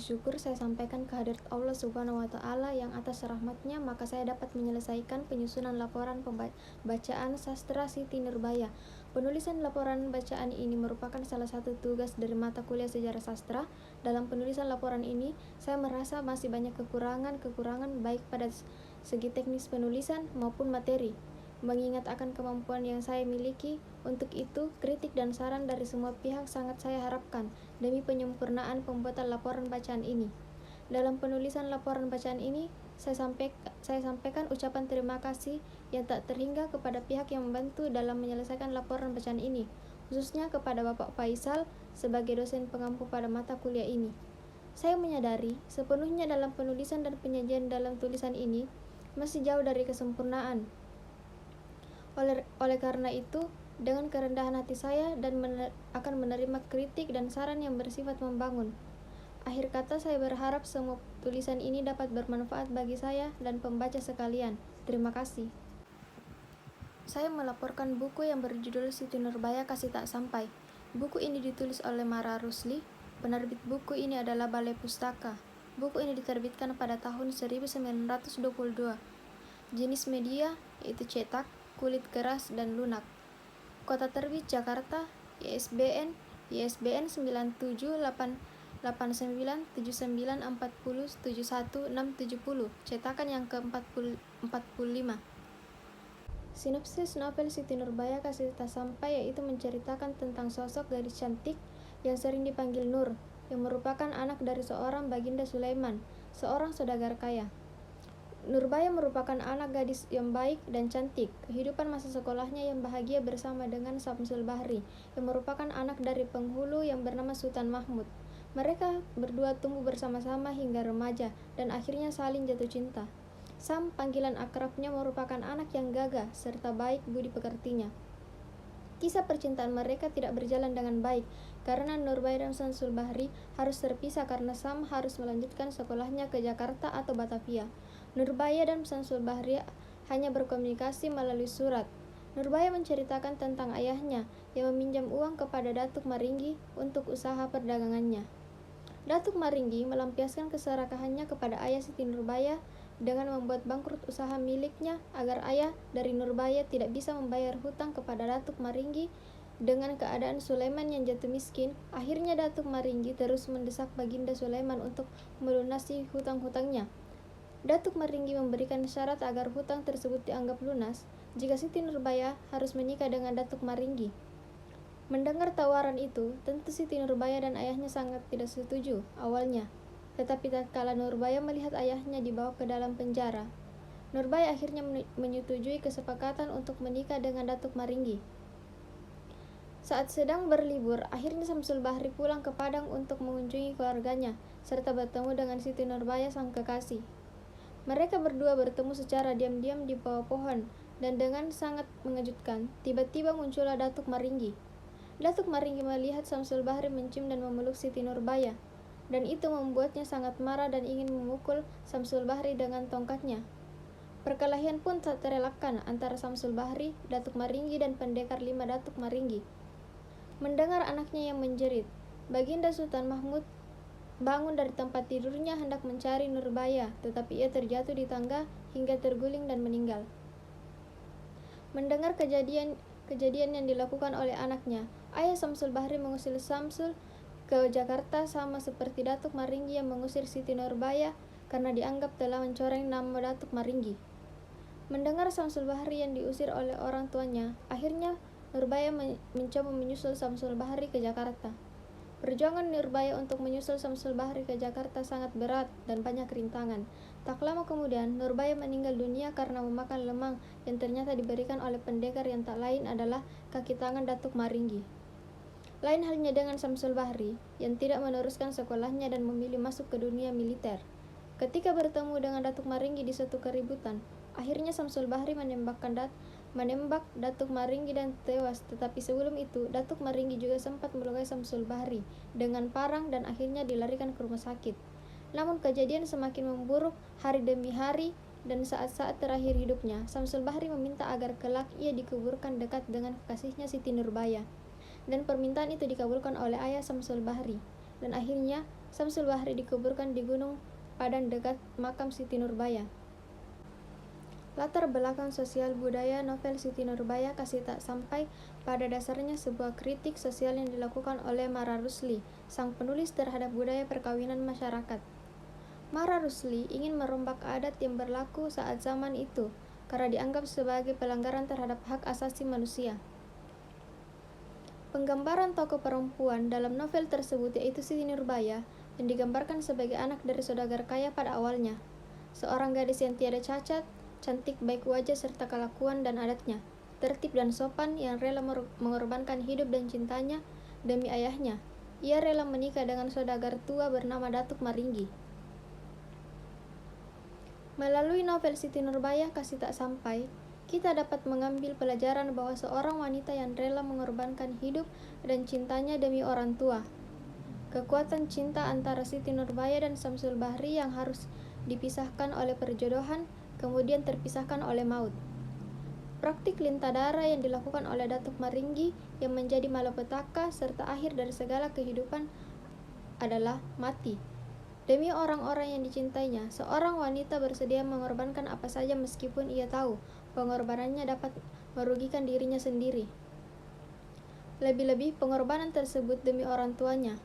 syukur saya sampaikan ke hadirat Allah Subhanahu wa Ta'ala yang atas rahmatnya maka saya dapat menyelesaikan penyusunan laporan bacaan sastra Siti Nurbaya. Penulisan laporan bacaan ini merupakan salah satu tugas dari mata kuliah sejarah sastra. Dalam penulisan laporan ini, saya merasa masih banyak kekurangan baik pada segi teknis penulisan maupun materi. Mengingat akan kemampuan yang saya miliki, untuk itu kritik dan saran dari semua pihak sangat saya harapkan demi penyempurnaan pembuatan laporan bacaan ini. Dalam penulisan laporan bacaan ini, saya sampaikan ucapan terima kasih yang tak terhingga kepada pihak yang membantu dalam menyelesaikan laporan bacaan ini, khususnya kepada Bapak Faisal sebagai dosen pengampu pada mata kuliah ini. Saya menyadari sepenuhnya dalam penulisan dan penyajian dalam tulisan ini masih jauh dari kesempurnaan. Oleh karena itu, dengan kerendahan hati saya dan akan menerima kritik dan saran yang bersifat membangun. Akhir kata, saya berharap semua tulisan ini dapat bermanfaat bagi saya dan pembaca sekalian. Terima kasih. Saya melaporkan buku yang berjudul Siti Nurbaya Kasih Tak Sampai. Buku ini ditulis oleh Mara Rusli. Penerbit buku ini adalah Balai Pustaka. Buku ini diterbitkan pada tahun 1922. Jenis media yaitu cetak, kulit keras, dan lunak. Kota terbit Jakarta. ISBN 9789794071670, cetakan yang ke-45. Sinopsis novel Siti Nurbaya Kasih Tak Sampai yaitu menceritakan tentang sosok gadis cantik yang sering dipanggil Nur, yang merupakan anak dari seorang Baginda Sulaiman, seorang saudagar kaya. Nurbaya merupakan anak gadis yang baik dan cantik. Kehidupan masa sekolahnya yang bahagia bersama dengan Samsul Bahri, yang merupakan anak dari penghulu yang bernama Sultan Mahmud. Mereka berdua tumbuh bersama-sama hingga remaja dan akhirnya saling jatuh cinta. Sam, panggilan akrabnya, merupakan anak yang gagah serta baik budi pekertinya. Kisah percintaan mereka tidak berjalan dengan baik karena Nurbaya dan Samsul Bahri harus terpisah karena Sam harus melanjutkan sekolahnya ke Jakarta atau Batavia. Nurbaya dan Samsul Bahri hanya berkomunikasi melalui surat. Nurbaya menceritakan tentang ayahnya yang meminjam uang kepada Datuk Maringgi untuk usaha perdagangannya. Datuk Maringgi melampiaskan keserakahannya kepada ayah Siti Nurbaya dengan membuat bangkrut usaha miliknya agar ayah dari Nurbaya tidak bisa membayar hutang kepada Datuk Maringgi. Dengan keadaan Sulaiman yang jatuh miskin, akhirnya Datuk Maringgi terus mendesak Baginda Sulaiman untuk melunasi hutang-hutangnya. Datuk Maringgi memberikan syarat agar hutang tersebut dianggap lunas jika Siti Nurbaya harus menikah dengan Datuk Maringgi. Mendengar tawaran itu, tentu Siti Nurbaya dan ayahnya sangat tidak setuju awalnya. Tetapi tatkala Nurbaya melihat ayahnya dibawa ke dalam penjara, Nurbaya akhirnya menyetujui kesepakatan untuk menikah dengan Datuk Maringgi. Saat sedang berlibur, akhirnya Samsul Bahri pulang ke Padang untuk mengunjungi keluarganya, serta bertemu dengan Siti Nurbaya sang kekasih. Mereka berdua bertemu secara diam-diam di bawah pohon, dan dengan sangat mengejutkan, tiba-tiba muncullah Datuk Maringgi. Datuk Maringgi melihat Samsul Bahri mencium dan memeluk Siti Nurbaya, dan itu membuatnya sangat marah dan ingin memukul Samsul Bahri dengan tongkatnya. Perkelahian pun tak terelakkan antara Samsul Bahri, Datuk Maringgi, dan pendekar 5 Datuk Maringgi. Mendengar anaknya yang menjerit, Baginda Sultan Mahmud bangun dari tempat tidurnya hendak mencari Nurbaya, tetapi ia terjatuh di tangga hingga terguling dan meninggal. Mendengar kejadian yang dilakukan oleh anaknya, ayah Samsul Bahri mengusir Samsul ke Jakarta sama seperti Datuk Maringgi yang mengusir Siti Nurbaya karena dianggap telah mencoreng nama Datuk Maringgi. Mendengar Samsul Bahri yang diusir oleh orang tuanya, akhirnya Nurbaya mencoba menyusul Samsul Bahri ke Jakarta. Perjuangan Nurbaya untuk menyusul Samsul Bahri ke Jakarta sangat berat dan banyak rintangan. Tak lama kemudian, Nurbaya meninggal dunia karena memakan lemang yang ternyata diberikan oleh pendekar yang tak lain adalah kaki tangan Datuk Maringgi. Lain halnya dengan Samsul Bahri, yang tidak meneruskan sekolahnya dan memilih masuk ke dunia militer. Ketika bertemu dengan Datuk Maringgi di suatu keributan, akhirnya Samsul Bahri menembak Datuk Maringgi dan tewas, tetapi sebelum itu Datuk Maringgi juga sempat melukai Samsul Bahri dengan parang dan akhirnya dilarikan ke rumah sakit. Namun kejadian semakin memburuk hari demi hari dan saat-saat terakhir hidupnya, Samsul Bahri meminta agar kelak ia dikuburkan dekat dengan kekasihnya Siti Nurbaya. Dan permintaan itu dikabulkan oleh ayah Samsul Bahri. Dan akhirnya Samsul Bahri dikuburkan di Gunung Padang dekat makam Siti Nurbaya. Latar belakang sosial budaya novel Siti Nurbaya Kasih Tak Sampai pada dasarnya sebuah kritik sosial yang dilakukan oleh Mara Rusli, sang penulis terhadap budaya perkawinan masyarakat. Mara Rusli ingin merombak adat yang berlaku saat zaman itu karena dianggap sebagai pelanggaran terhadap hak asasi manusia. Penggambaran tokoh perempuan dalam novel tersebut yaitu Siti Nurbaya yang digambarkan sebagai anak dari saudagar kaya pada awalnya. Seorang gadis yang tiada cacat, cantik baik wajah serta kelakuan dan adatnya, tertib dan sopan yang rela mengorbankan hidup dan cintanya demi ayahnya. Ia rela menikah dengan saudagar tua bernama Datuk Maringgi. Melalui novel Siti Nurbaya Kasih Tak Sampai, kita dapat mengambil pelajaran bahwa seorang wanita yang rela mengorbankan hidup dan cintanya demi orang tua. Kekuatan cinta antara Siti Nurbaya dan Samsul Bahri yang harus dipisahkan oleh perjodohan, kemudian terpisahkan oleh maut. Praktik lintah darah yang dilakukan oleh Datuk Maringgi yang menjadi malapetaka serta akhir dari segala kehidupan adalah mati. Demi orang-orang yang dicintainya, seorang wanita bersedia mengorbankan apa saja meskipun ia tahu pengorbanannya dapat merugikan dirinya sendiri. Lebih-lebih pengorbanan tersebut demi orang tuanya.